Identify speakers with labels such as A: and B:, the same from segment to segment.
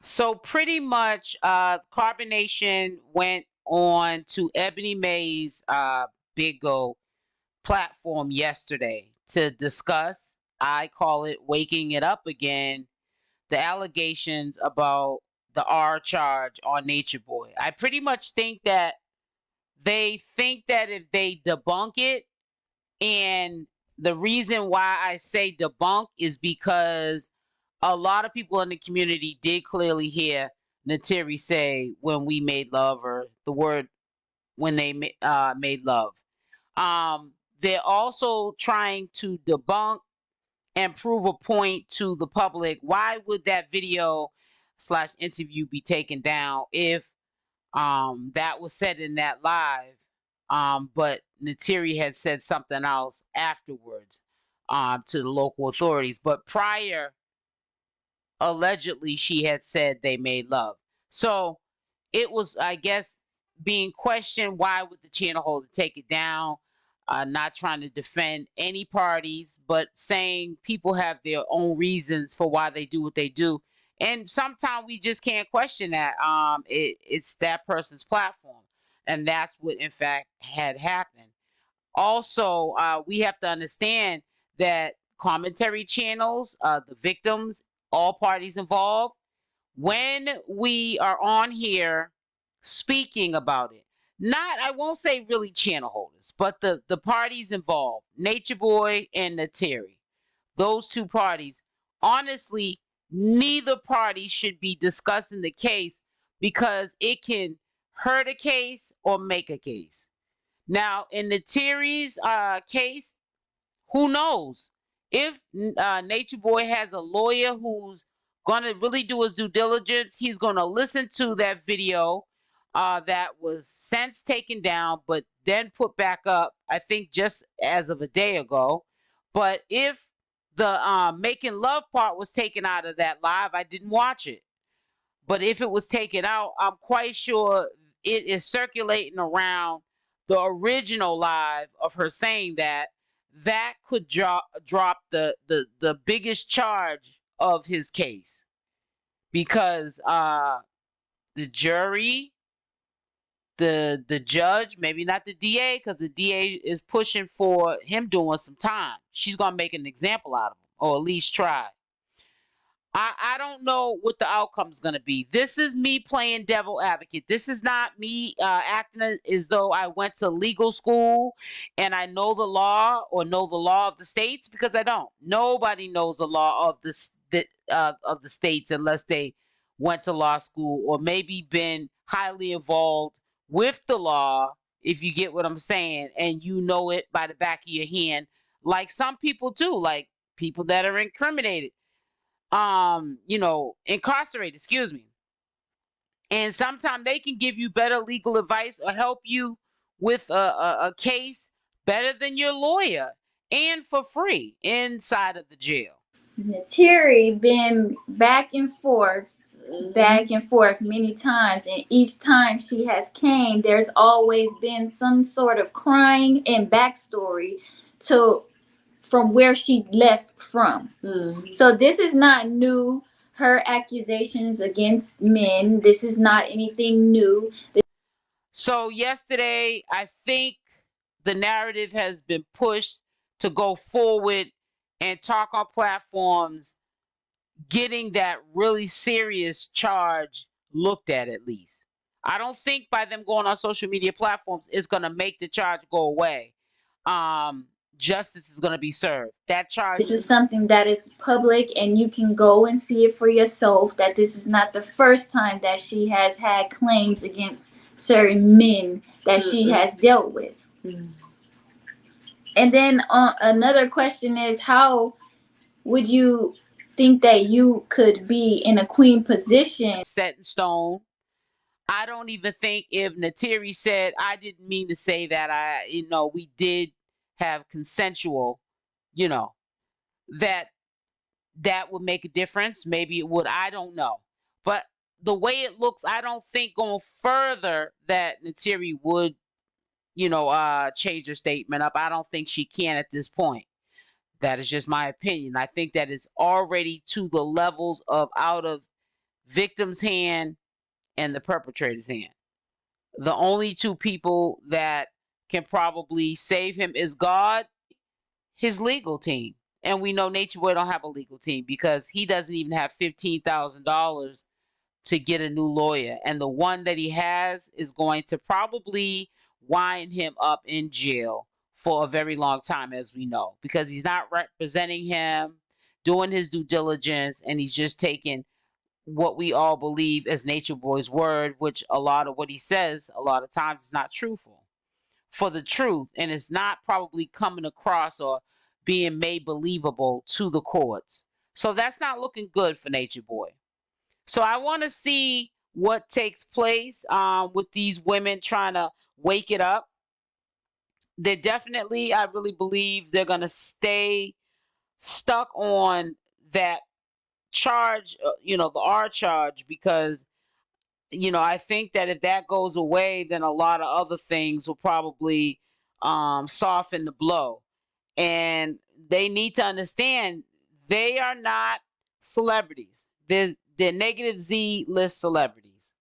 A: So pretty much, Carbonation went on to Ebony May's Big O platform yesterday to discuss, I call it waking it up again, the allegations about the R charge on Nature Boy. I pretty much think that they think that if they debunk it, and the reason why I say debunk is because a lot of people in the community did clearly hear Neytiri say when we made love, or the word when they made love. They're also trying to debunk and prove a point to the public. Why would that video slash interview be taken down if that was said in that live, but Neytiri had said something else afterwards to the local authorities. But prior, allegedly, she had said they made love. So it was, I guess, being questioned, why would the channel holder take it down? Not trying to defend any parties, but saying people have their own reasons for why they do what they do. And sometimes we just can't question that. It's that person's platform. And that's what, in fact, had happened. Also, we have to understand that commentary channels, the victims, all parties involved, when we are on here speaking about it, not, I won't say really channel holders, but the parties involved, Nature Boy and Neytiri, those two parties, honestly, neither party should be discussing the case because it can hurt a case or make a case. Now, in Neytiri's case, who knows? If Nature Boy has a lawyer who's going to really do his due diligence, he's going to listen to that video that was since taken down, but then put back up, I think just as of a day ago. But if the making love part was taken out of that live, I didn't watch it. But if it was taken out, I'm quite sure it is circulating around the original live of her saying that could drop the biggest charge of his case, because the jury, the judge, maybe not the DA, because the DA is pushing for him doing some time. She's gonna make an example out of him, or at least try. I don't know what the outcome is going to be. This is me playing devil advocate. This is not me acting as though I went to legal school and I know the law or know the law of the states, because I don't. Nobody knows the law of the states unless they went to law school or maybe been highly involved with the law, if you get what I'm saying, and you know it by the back of your hand, like some people do, like people that are incriminated, incarcerated, excuse me. And sometimes they can give you better legal advice or help you with a case better than your lawyer, and for free inside of the jail.
B: Neytiri been back and forth many times, and each time she has came, there's always been some sort of crying and backstory to from where she left from. So this is not new. Her accusations against men, this is not anything new.
A: So yesterday, I think the narrative has been pushed to go forward and talk on platforms, getting that really serious charge looked at least. I don't think by them going on social media platforms is going to make the charge go away. Justice is going to be served. That charge.
B: This is something that is public, and you can go and see it for yourself, that this is not the first time that she has had claims against certain men that she has dealt with. And then another question is, how would you think that you could be in a queen position?
A: Set in stone. I don't even think if Neytiri said, I didn't mean to say that, we did have consensual, that would make a difference. Maybe it would. I don't know. But the way it looks, I don't think going further that Neytiri would, change her statement up. I don't think she can at this point. That is just my opinion. I think that it's already to the levels of out of victim's hand and the perpetrator's hand. The only two people that can probably save him is God, his legal team. And we know Nature Boy don't have a legal team because he doesn't even have $15,000 to get a new lawyer. And the one that he has is going to probably wind him up in jail for a very long time, as we know, because he's not representing him, doing his due diligence, and he's just taking what we all believe as Nature Boy's word, which a lot of what he says a lot of times is not truthful for the truth, and it's not probably coming across or being made believable to the courts. So that's not looking good for Nature Boy. So I want to see what takes place with these women trying to wake it up. They definitely, I really believe they're going to stay stuck on that charge, the R charge, because, I think that if that goes away, then a lot of other things will probably soften the blow. And they need to understand they are not celebrities. They're negative Z list celebrities.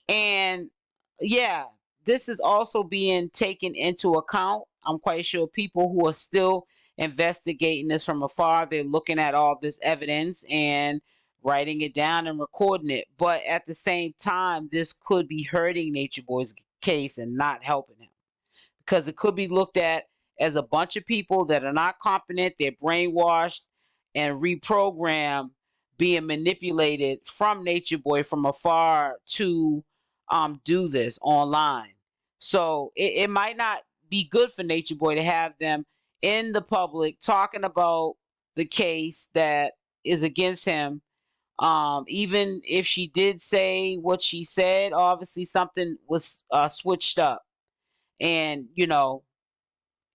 A: And yeah, this is also being taken into account. I'm quite sure people who are still investigating this from afar, they're looking at all this evidence and writing it down and recording it. But at the same time, this could be hurting Nature Boy's case and not helping him, because it could be looked at as a bunch of people that are not competent, they're brainwashed and reprogrammed, being manipulated from Nature Boy from afar to do this online. So it might not be good for Nature Boy to have them in the public talking about the case that is against him. Even if she did say what she said, obviously something was switched up. And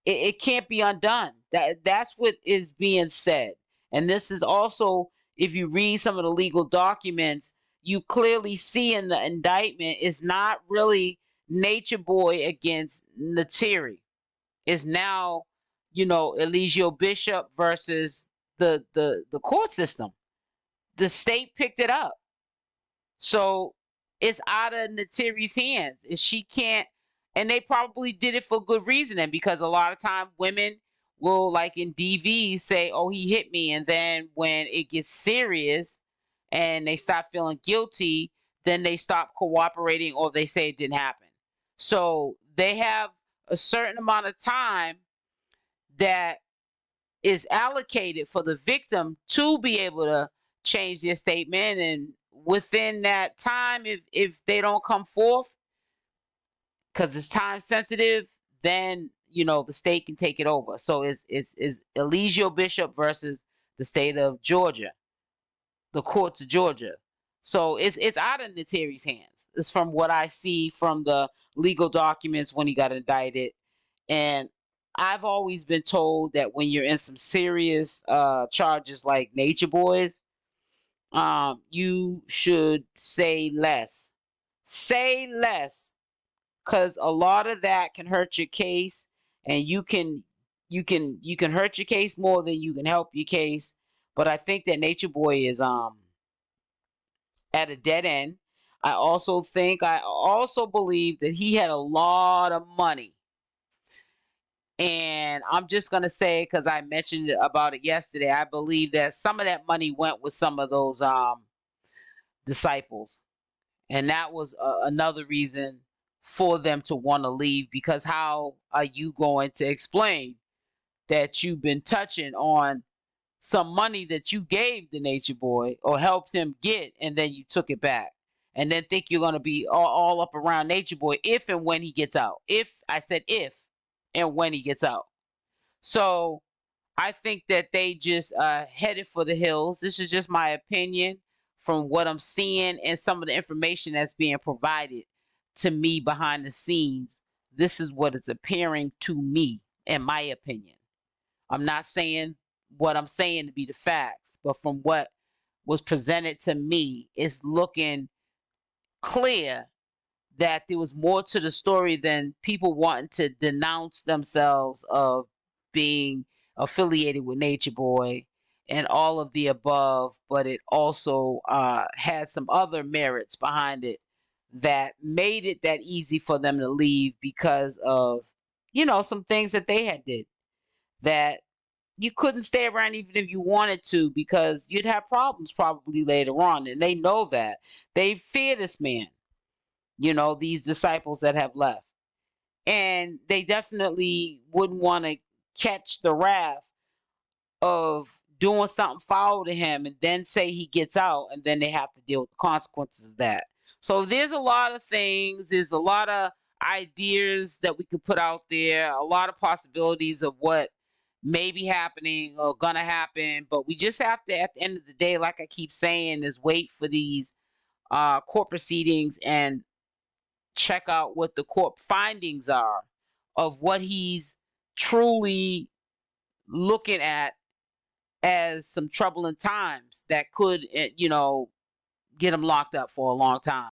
A: it can't be undone. That's what is being said. And this is also, if you read some of the legal documents, you clearly see in the indictment is not really Nature Boy against Neytiri. It's now, 𝗪𝗟𝗪𝗔𝗧 versus the court system. The state picked it up. So it's out of Neytiri's hands. She can't, and they probably did it for good reasoning, because a lot of time women will, like in DV, say, oh, he hit me. And then when it gets serious and they stop feeling guilty, then they stop cooperating or they say it didn't happen. So they have a certain amount of time that is allocated for the victim to be able to change their statement. And within that time, if they don't come forth, because it's time sensitive, then the state can take it over. So it's 𝗪𝗟𝗪𝗔𝗧 versus the state of Georgia, the courts of Georgia. So it's out of Neytiri's hands. It's from what I see from the legal documents when he got indicted. And I've always been told that when you're in some serious charges like Nature Boys, you should say less. Say less, because a lot of that can hurt your case, and you can hurt your case more than you can help your case. But I think that Nature Boy is at a dead end. I also believe that he had a lot of money. And I'm just going to say, because I mentioned about it yesterday, I believe that some of that money went with some of those disciples. And that was another reason for them to want to leave, because how are you going to explain that you've been touching on some money that you gave the Nature Boy or helped him get, and then you took it back, and then think you're going to be all up around Nature Boy if and when he gets out? If and when he gets out. So I think that they just headed for the hills. This is just my opinion from what I'm seeing and some of the information that's being provided to me behind the scenes. This is what it's appearing to me, in my opinion. I'm not saying what I'm saying to be the facts, but from what was presented to me, it's looking clear that there was more to the story than people wanting to denounce themselves of being affiliated with Nature Boy and all of the above, but it also had some other merits behind it that made it that easy for them to leave because of, you know, some things that they had did that you couldn't stay around even if you wanted to, because you'd have problems probably later on. And they know that. They fear this man, you know, these disciples that have left. And they definitely wouldn't want to catch the wrath of doing something foul to him and then say he gets out and then they have to deal with the consequences of that. So there's a lot of things, there's a lot of ideas that we could put out there, a lot of possibilities of what may be happening or gonna happen, but we just have to, at the end of the day, like I keep saying, is wait for these court proceedings and check out what the court findings are of what he's truly looking at as some troubling times that could, you know, get him locked up for a long time.